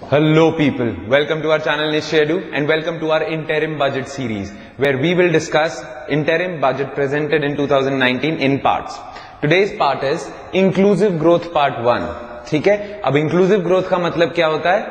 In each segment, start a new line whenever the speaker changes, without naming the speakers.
Hello people, welcome to our channel Nischay Edu and welcome to our interim budget series where we will discuss interim budget presented in 2019 in parts. Today's part is inclusive growth part 1. ठीक है, अब inclusive growth का मतलब क्या होता है?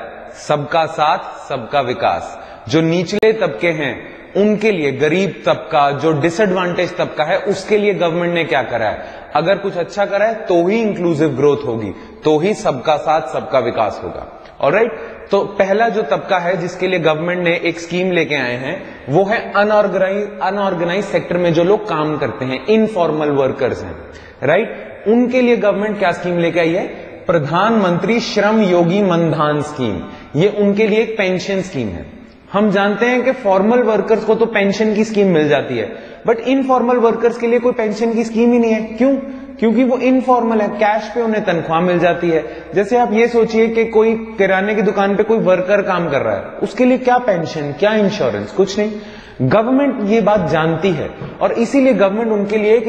सबका साथ सबका विकास. जो निचले तबके हैं उनके लिए, गरीब तबका, जो डिसएडवांटेज तबका है उसके लिए गवर्नमेंट ने क्या करा है. अगर कुछ अच्छा करा है तो ही इंक्लूसिव ग्रोथ होगी, तो ही सबका साथ सबका विकास होगा. ऑलराइट, तो पहला जो तबका है जिसके लिए गवर्नमेंट ने एक स्कीम लेके आए हैं वो है अनऑर्गेनाइज सेक्टर में जो लोग काम करते हैं, इनफॉर्मल वर्कर्स हैं. राइट, उनके लिए गवर्नमेंट क्या स्कीम लेके आई है? प्रधानमंत्री श्रम योगी मनधन स्कीम. ये उनके लिए एक पेंशन स्कीम है. हम जानते हैं कि फॉर्मल वर्कर्स को तो पेंशन की स्कीम मिल जाती है, बट इनफॉर्मल वर्कर्स के लिए कोई पेंशन की स्कीम ही नहीं है. क्यों? क्योंकि वो इनफॉर्मल है, कैश पे उन्हें तनख्वाह मिल जाती है. जैसे आप ये सोचिए कि कोई किराने की दुकान पे कोई वर्कर काम कर रहा है, उसके लिए क्या पेंशन, क्या इंश्योरेंस, कुछ नहीं. गवर्नमेंट ये बात जानती है और इसीलिए गवर्नमेंट उनके लिए एक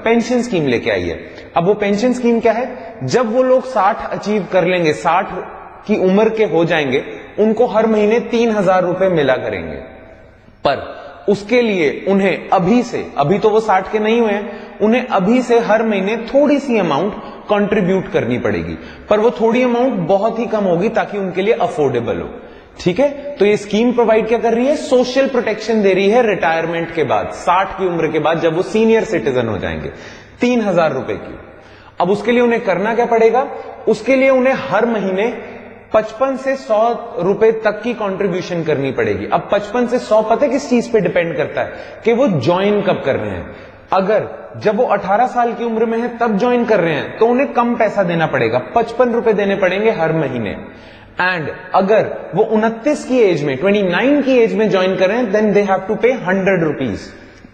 पेंशन स्कीम लेके आई है. अब वो पेंशन स्कीम क्या है? जब वो लोग 60 अचीव कर लेंगे, 60 की उम्र के हो जाएंगे, उनको हर महीने 3,000 रुपए मिला करेंगे. पर उसके लिए उन्हें अभी तो वो 60 के नहीं हुए हैं, उन्हें अभी से हर महीने थोड़ी सी अमाउंट कंट्रीब्यूट करनी पड़ेगी. पर वो थोड़ी अमाउंट बहुत ही कम होगी ताकि उनके लिए अफोर्डेबल हो. ठीक है, तो ये स्कीम प्रोवाइड क्या कर रही है? सोशल प्रोटेक्शन दे रही है रिटायरमेंट के बाद, 60 की उम्र के बाद, जब वो सीनियर सिटीजन हो जाएंगे, 3,000 रुपए की. अब उसके लिए उन्हें करना क्या पड़ेगा? उसके लिए उन्हें हर महीने 55 से 100 रुपए तक की कंट्रीब्यूशन करनी पड़ेगी. अब 55 से 100 पता है किस चीज पे डिपेंड करता है? कि वो ज्वाइन कब कर रहे हैं. अगर जब वो 18 साल की उम्र में है तब ज्वाइन कर रहे हैं तो उन्हें कम पैसा देना पड़ेगा, 55 रुपए देने पड़ेंगे हर महीने. एंड अगर वो 29 की एज में, 29 की एज में ज्वाइन कर रहे हैं, देन दे हैव टू पे 100 rupees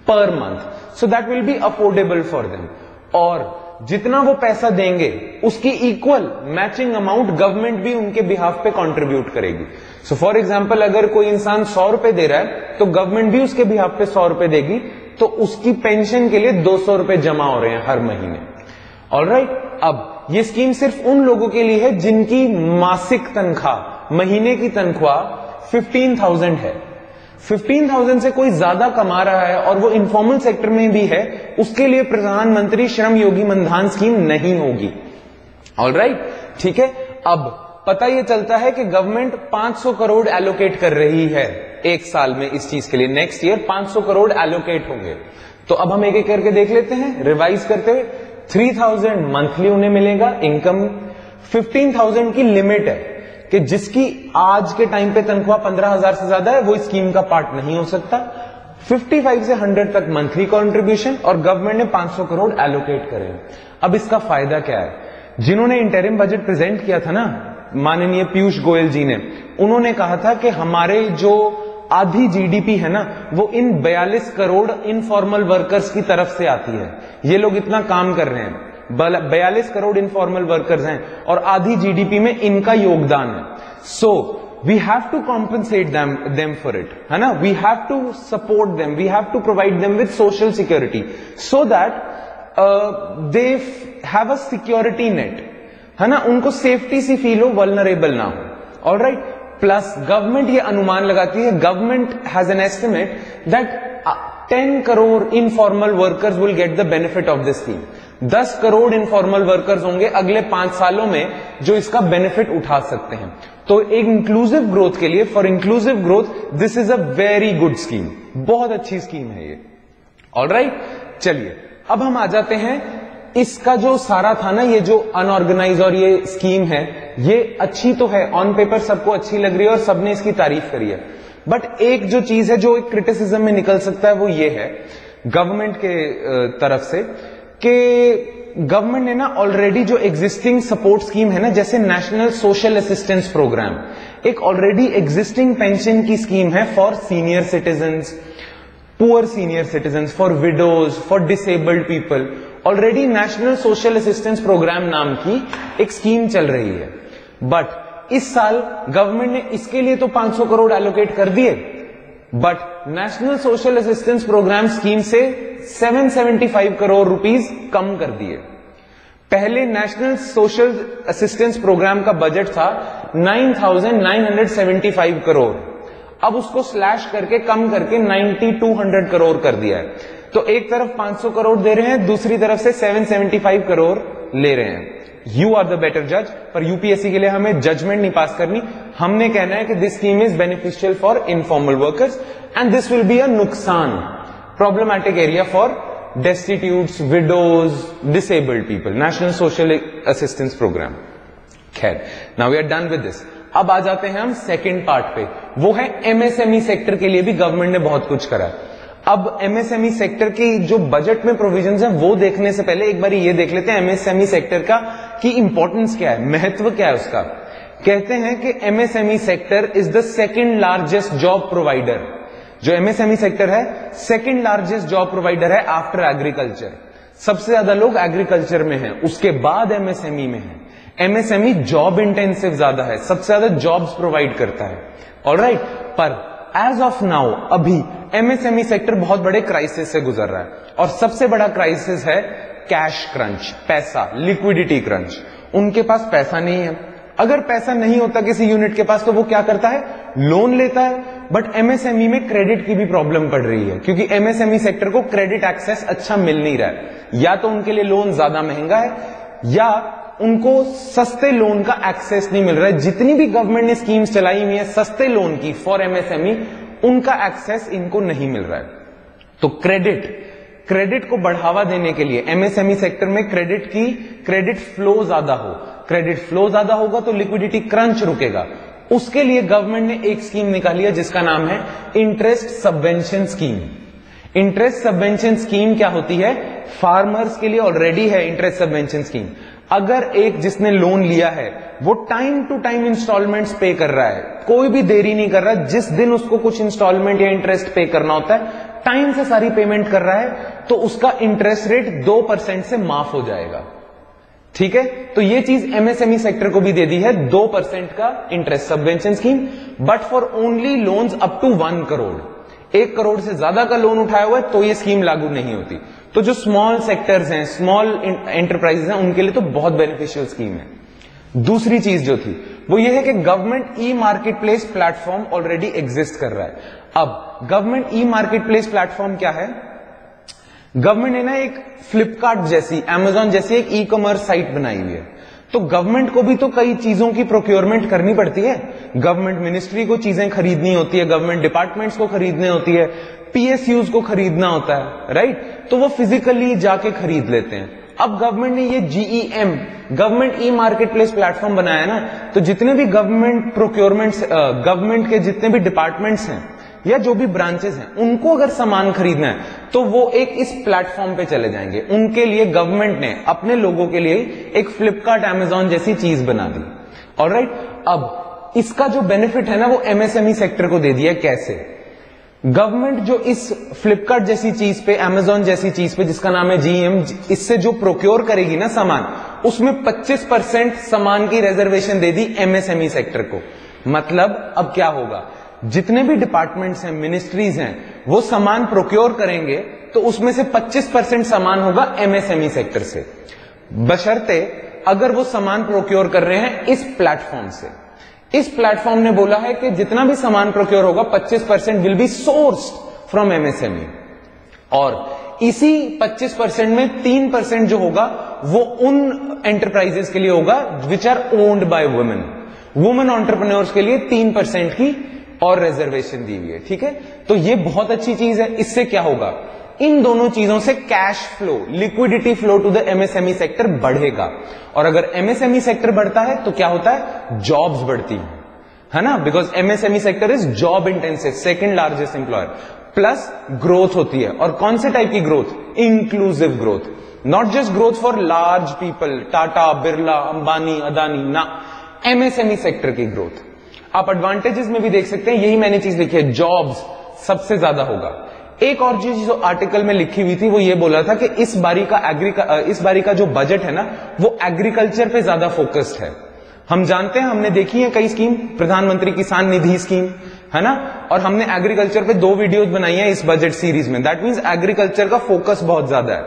per month. So that will be affordable for them. और जितना वो पैसा देंगे उसकी इक्वल मैचिंग अमाउंट गवर्नमेंट भी उनके बिहाफ पे कंट्रीब्यूट करेगी. सो फॉर एग्जांपल, अगर कोई इंसान 100 रुपए दे रहा है तो गवर्नमेंट भी उसके बिहाफ पे 100 रुपए देगी, तो उसकी पेंशन के लिए 200 रुपए जमा हो रहे हैं हर महीने. ऑलराइट, अब ये स्कीम सिर्फ उन लोगों के लिए है जिनकी मासिक तनख्वाह, महीने की तनख्वाह 15,000 है. 15,000 से कोई ज्यादा कमा रहा है और वो इनफॉर्मल सेक्टर में भी है, उसके लिए प्रधानमंत्री श्रम योगी मनधन स्कीम नहीं होगी. ऑलराइट, ठीक है. अब पता ये चलता है कि गवर्नमेंट 500 करोड़ एलोकेट कर रही है एक साल में इस चीज के लिए. नेक्स्ट ईयर 500 करोड़ एलोकेट होंगे. तो अब हम एक एक करके देख लेते हैं, रिवाइज करते हुए. 3,000 मंथली उन्हें मिलेगा इनकम. 15,000 की लिमिट है कि जिसकी आज के टाइम पे तनख्वाह 15,000 से ज्यादा है वो स्कीम का पार्ट नहीं हो सकता. 55 से 100 तक मंथली कंट्रीब्यूशन और गवर्नमेंट ने 500 करोड़ एलोकेट करे. अब इसका फायदा क्या है? जिन्होंने इंटरिम बजट प्रेजेंट किया था ना, माननीय पीयूष गोयल जी ने, उन्होंने कहा था कि हमारे जो आधी जीडीपी है ना वो इन 42 करोड़ इनफॉर्मल वर्कर्स की तरफ से आती है. ये लोग इतना काम कर रहे हैं, 42 करोड़ इनफॉर्मल वर्कर्स हैं और आधी जीडीपी में इनका योगदान है. So we have to compensate them for it, है ना. We have to support them, we have to provide them with social security so that they have a security net, है ना. उनको सेफ्टी सी फील हो, वल्नरेबल ना हो. Alright, plus government ये अनुमान लगाती है, government has an estimate that 10 crore informal workers will get the benefit of this scheme. 10 crore informal workers होंगे अगले 5 सालों में जो इसका बेनिफिट उठा सकते हैं. तो एक इंक्लूसिव ग्रोथ के लिए, for inclusive growth, this is a very good scheme. बहुत अच्छी स्कीम है ये. ऑलराइट, चलिए अब हम आ जाते हैं. इसका जो सारा था ना, ये जो अनऑर्गेनाइज और ये स्कीम है, ये अच्छी तो है, ऑन पेपर सबको अच्छी लग रही है और सबने इसकी तारीफ करी है. बट एक जो चीज है जो एक क्रिटिसिज्म में निकल सकता है वो ये है गवर्नमेंट के तरफ से कि गवर्नमेंट ने ना ऑलरेडी जो एग्जिस्टिंग सपोर्ट स्कीम है ना, जैसे नेशनल सोशल असिस्टेंस प्रोग्राम, एक ऑलरेडी एग्जिस्टिंग पेंशन की स्कीम है for senior citizens, poor senior citizens, for widows, for disabled people. Already national social assistance program नाम की एक स्कीम चल रही है. बट इस साल गवर्नमेंट ने इसके लिए तो 500 करोड़ एलोकेट कर दिए, but national social assistance program scheme से 775 करोड़ रुपीस कम कर दिए. पहले नेशनल सोशल असिस्टेंस प्रोग्राम का बजट था 9,975 करोड़, अब उसको स्लैश करके कम करके 9,200 करोड़ कर दिया है। तो एक तरफ 500 करोड़ दे रहे हैं, दूसरी तरफ से 775 करोड़ ले रहे हैं। यू आर द बेटर जज, पर यूपीएससी के लिए हमें जजमेंट नहीं पास करनी, हमने कहना है कि this scheme is beneficial for informal workers and this will be a नुकसान, problematic area for destitutes, widows, disabled people, National Social Assistance Program। खैर, now we are done with this। अब आ जाते हैं हम सेकेंड पार्ट पे, वो है MSME sector के लिए भी गवर्नमेंट ने बहुत कुछ करा। अब एमएसएमई सेक्टर की जो बजट में प्रोविजंस हैं वो देखने से पहले एक बार ये देख लेते हैं एमएसएमई सेक्टर का की इंपॉर्टेंस क्या है, महत्व क्या है उसका। कहते हैं कि MSME sector is the second largest job provider. जो एमएसएमई सेक्टर है सेकंड लार्जेस्ट जॉब प्रोवाइडर है आफ्टर एग्रीकल्चर। सबसे ज्यादा लोग एग्रीकल्चर में हैं, उसके बाद एमएसएमई में है। एमएसएमई जॉब इंटेंसिव ज्यादा है, सबसे ज्यादा जॉब्स प्रोवाइड करता है। ऑलराइट, पर एज ऑफ नाउ अभी एमएसएमई सेक्टर बहुत बड़े क्राइसिस से गुजर रहा है, और सबसे बड़ा क्राइसिस है कैश क्रंच, पैसा, लिक्विडिटी क्रंच। उनके पास पैसा नहीं है। अगर पैसा नहीं होता किसी यूनिट के पास तो वो क्या करता है, लोन लेता है। बट एमएसएमई में क्रेडिट की भी प्रॉब्लम पड़ रही है, क्योंकि एमएसएमई सेक्टर को क्रेडिट एक्सेस अच्छा मिल नहीं रहा है। या तो उनके लिए लोन ज्यादा महंगा है, या उनको सस्ते लोन का एक्सेस नहीं मिल रहा है। जितनी भी गवर्नमेंट ने स्कीम्स चलाई हुई है सस्ते लोन की फॉर एमएसएमई, उनका एक्सेस इनको नहीं मिल रहा है। तो क्रेडिट को बढ़ावा देने के लिए एमएसएमई सेक्टर में क्रेडिट फ्लो ज्यादा हो, क्रेडिट फ्लो ज्यादा होगा तो लिक्विडिटी क्रंच रुकेगा। उसके लिए गवर्नमेंट ने एक स्कीम निकाली है जिसका नाम है interest subvention scheme. Interest subvention scheme क्या होती है, फार्मर्स के लिए ऑलरेडी है इंटरेस्ट सबवेंशन स्कीम। अगर एक जिसने लोन लिया है वो टाइम टू टाइम इंस्टॉलमेंट्स पे कर रहा है, कोई भी देरी नहीं कर रहा, जिस दिन उसको कुछ इंस्टॉलमेंट या इंटरेस्ट पे करना होता है टाइम से सारी पेमेंट कर रहा है, तो उसका इंटरेस्ट रेट 2% से माफ हो जाएगा। ठीक है, तो ये चीज एमएसएमई सेक्टर को भी दे दी है, 2% का interest subvention scheme, but for only loans up to 1 crore. 1 crore से ज्यादा का लोन उठाया हुआ है तो ये स्कीम लागू नहीं होती। तो जो स्मॉल सेक्टर्स हैं, स्मॉल एंटरप्राइजेस हैं, उनके लिए तो बहुत बेनिफिशियल स्कीम है। दूसरी चीज जो थी वो ये है कि government e market place platform already exist कर रहा है। अब government e market place platform क्या है, गवर्नमेंट ने ना एक फ्लिपकार्ट जैसी, अमेजॉन जैसी एक ई कॉमर्स साइट बनाई हुई है। तो गवर्नमेंट को भी तो कई चीजों की प्रोक्योरमेंट करनी पड़ती है। गवर्नमेंट मिनिस्ट्री को चीजें खरीदनी होती है, गवर्नमेंट डिपार्टमेंट्स को खरीदनी होती है, पीएसयूज को खरीदना होता है, राइट। तो वो फिजिकली जाके खरीद लेते हैं। अब गवर्नमेंट ने ये GEM, government e market place platform बनाया ना, तो जितने भी गवर्नमेंट प्रोक्योरमेंट्स, गवर्नमेंट के जितने भी डिपार्टमेंट्स हैं या जो भी ब्रांचेस हैं, उनको अगर सामान खरीदना है तो वो एक इस प्लेटफॉर्म पे चले जाएंगे। उनके लिए गवर्नमेंट ने अपने लोगों के लिए एक फ्लिपकार्ट, अमेजॉन जैसी चीज बना दी। ऑलराइट, अब इसका जो बेनिफिट है ना वो एमएसएमई सेक्टर को दे दिया। कैसे? गवर्नमेंट जो इस फ्लिपकार्ट जैसी चीज पे, अमेजॉन जैसी चीज पे जिसका नाम है जीएम, इससे जो प्रोक्योर करेगी ना सामान, उसमें 25% सामान की रिजर्वेशन दे दी एमएसएमई सेक्टर को। मतलब अब क्या होगा, जितने भी डिपार्टमेंट्स हैं, मिनिस्ट्रीज हैं, वो सामान प्रोक्योर करेंगे तो उसमें से 25% सामान होगा एमएसएमई सेक्टर से, बशर्ते अगर वो सामान प्रोक्योर कर रहे हैं इस प्लेटफॉर्म से। इस प्लेटफॉर्म ने बोला है कि जितना भी सामान प्रोक्योर होगा 25% will be sourced from MSME, और इसी 25% में 3% जो होगा वो उन एंटरप्राइजेस के लिए होगा which are owned by women. Women entrepreneurs के लिए 3% की और रिजर्वेशन दी हुई है। ठीक है, तो ये बहुत अच्छी चीज है। इससे क्या होगा, इन दोनों चीजों से cash flow, liquidity flow to the MSME sector बढ़ेगा। और अगर एमएसएमई सेक्टर बढ़ता है तो क्या होता है, जॉब्स बढ़ती है ना, because MSME sector is job intensive, second largest employer. Plus growth होती है, और कौन से टाइप की growth, inclusive growth, not just growth for large people, Tata, Birla, Ambani, Adani, ना, एमएसएमई सेक्टर की ग्रोथ। आप एडवांटेजेस में भी देख सकते हैं, यही मैंने चीज लिखी है, जॉब्स सबसे ज्यादा होगा। एक और चीज जो आर्टिकल में लिखी हुई थी वो ये बोला था कि इस बारी का जो बजट है ना वो एग्रीकल्चर पे ज्यादा फोकस्ड है। हम जानते हैं, हमने देखी है कई स्कीम, प्रधानमंत्री किसान निधि स्कीम है ना, और हमने एग्रीकल्चर पे 2 वीडियोस बनाई है इस बजट सीरीज में। दैट मींस एग्रीकल्चर का फोकस बहुत ज्यादा है।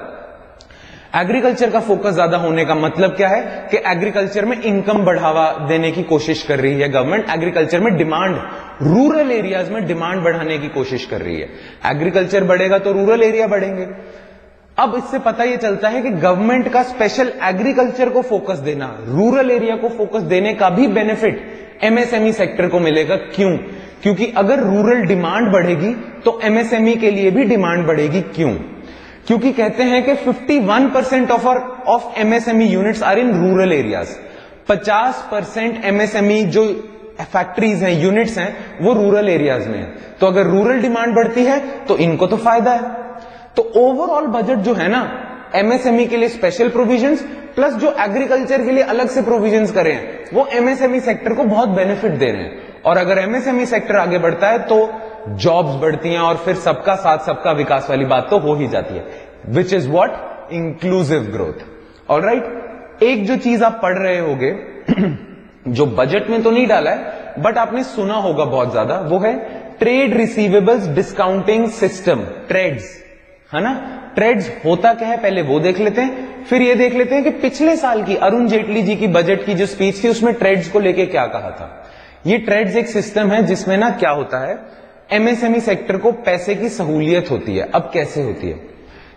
एग्रीकल्चर का फोकस ज्यादा होने का मतलब क्या है कि एग्रीकल्चर में इनकम बढ़ावा देने की कोशिश कर रही है गवर्नमेंट, एग्रीकल्चर में डिमांड, रूरल एरियाज में डिमांड बढ़ाने की कोशिश कर रही है। एग्रीकल्चर बढ़ेगा तो रूरल एरिया बढ़ेंगे। अब इससे पता यह चलता है कि गवर्नमेंट का स्पेशल एग्रीकल्चर को फोकस देना, रूरल एरिया को फोकस देने का भी बेनिफिट एमएसएमई सेक्टर को मिलेगा। क्यों? क्योंकि अगर रूरल डिमांड बढ़ेगी तो एमएसएमई के लिए भी डिमांड बढ़ेगी। क्यों? क्योंकि कहते हैं कि 51% of MSME units are in rural areas. 50% MSME जो फैक्ट्रीज हैं, यूनिट्स हैं, वो रूरल एरियाज में है। तो अगर रूरल डिमांड बढ़ती है तो इनको तो फायदा है। तो ओवरऑल बजट जो है ना, एमएसएमई के लिए स्पेशल प्रोविजंस प्लस जो एग्रीकल्चर के लिए अलग से प्रोविजंस करे हैं, वो एमएसएमई सेक्टर को बहुत बेनिफिट दे रहे हैं। और अगर एमएसएमई सेक्टर आगे बढ़ता है तो जॉब्स बढ़ती हैं और फिर सबका साथ सबका विकास वाली बात तो हो ही जाती है, which is what? Inclusive growth. Alright, एक जो चीज आप पढ़ रहे होगे जो बजट में तो नहीं डाला है बट आपने सुना होगा बहुत ज्यादा, वो है trade receivables discounting system, trades, है ना। ट्रेड्स होता क्या है पहले वो देख लेते हैं, फिर ये देख लेते हैं कि पिछले साल की अरुण जेटली जी की बजट की जो स्पीच थी उसमें ट्रेड्स को लेके क्या कहा था। ये ट्रेड्स एक सिस्टम है जिसमें ना क्या होता है, एमएसएमई सेक्टर को पैसे की सहूलियत होती है। अब कैसे होती है?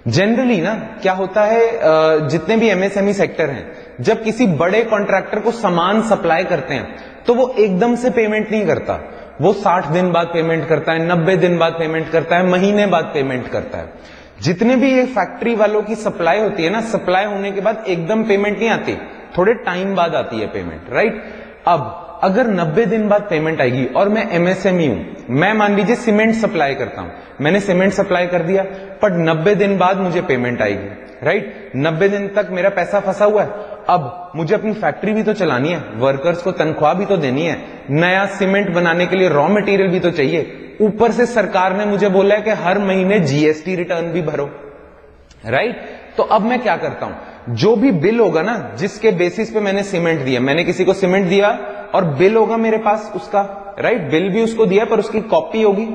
जनरली ना क्या होता है, जितने भी एमएसएमई सेक्टर हैं, जब किसी बड़े कॉन्ट्रैक्टर को सामान सप्लाई करते हैं तो वो एकदम से पेमेंट नहीं करता, वो 60 दिन बाद पेमेंट करता है, 90 दिन बाद पेमेंट करता है, महीने बाद पेमेंट करता है। जितने भी ये फैक्ट्री वालों की सप्लाई होती है ना, सप्लाई होने के बाद एकदम पेमेंट नहीं आती, थोड़े टाइम बाद आती है पेमेंट, राइट। अब अगर 90 दिन बाद पेमेंट आएगी और मैं एमएसएमई हूं, मैं मान लीजिए सीमेंट सप्लाई करता हूं, मैंने सीमेंट सप्लाई कर दिया पर 90 दिन बाद मुझे पेमेंट आएगी, राइट। 90 दिन तक मेरा पैसा फंसा हुआ है, अब मुझे अपनी फैक्ट्री भी तो चलानी है, वर्कर्स को तनख्वाह भी तो देनी है, नया सीमेंट बनाने के लिए रॉ मटेरियल भी तो चाहिए, ऊपर से सरकार ने मुझे बोला है कि हर महीने जीएसटी रिटर्न भी भरो, राइट। तो अब मैं क्या करता हूं, जो भी बिल होगा ना, जिसके बेसिस पे मैंने सीमेंट दिया, मैंने किसी को सीमेंट दिया और बिल होगा मेरे पास उसका, राइट, बिल भी उसको दिया पर उसकी कॉपी होगी,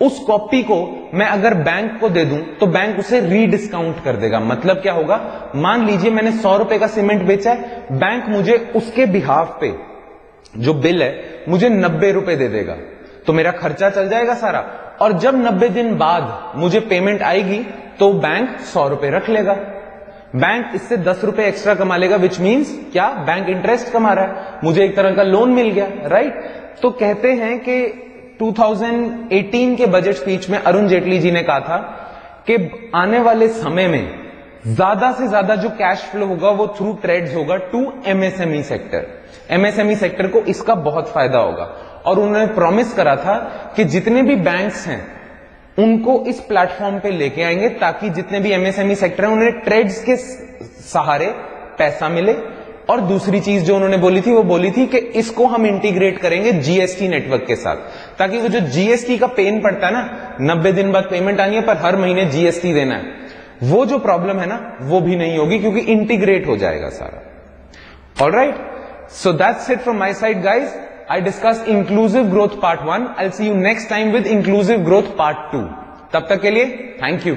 उस कॉपी को मैं अगर बैंक को दे दूं तो बैंक उसे रीडिस्काउंट कर देगा। मतलब क्या होगा, मान लीजिए मैंने 100 रुपए का सीमेंट बेचा है, बैंक मुझे उसके बिहाफ पे जो बिल है मुझे 90 रुपए दे देगा, तो मेरा खर्चा चल जाएगा सारा। और जब 90 दिन बाद मुझे पेमेंट आएगी तो बैंक 100 रुपए रख लेगा, बैंक इससे 10 रुपए एक्स्ट्रा कमा लेगा, विच मीन्स क्या, बैंक इंटरेस्ट कमा रहा है, मुझे एक तरह का लोन मिल गया, राइट। तो कहते हैं कि 2018 के बजट स्पीच में अरुण जेटली जी ने कहा था कि आने वाले समय में ज्यादा से ज्यादा जो कैश फ्लो होगा वो थ्रू ट्रेड्स होगा to MSME sector. MSME sector को इसका बहुत फायदा होगा। और उन्होंने प्रॉमिस करा था कि जितने भी बैंक्स हैं उनको इस प्लेटफॉर्म पे लेके आएंगे ताकि जितने भी एमएसएमई सेक्टर हैं उन्हें ट्रेड्स के सहारे पैसा मिले। और दूसरी चीज जो उन्होंने बोली थी वो बोली थी कि इसको हम इंटीग्रेट करेंगे जीएसटी नेटवर्क के साथ, ताकि वो जो जीएसटी का पेन पड़ता है ना, 90 दिन बाद पेमेंट आनी है पर हर महीने जीएसटी देना है, वो जो प्रॉब्लम है ना वो भी नहीं होगी क्योंकि इंटीग्रेट हो जाएगा सारा। Alright, so that's it from my side guys. I discussed inclusive growth part 1. I'll see you next time with inclusive growth part 2. तब तक के लिए thank you.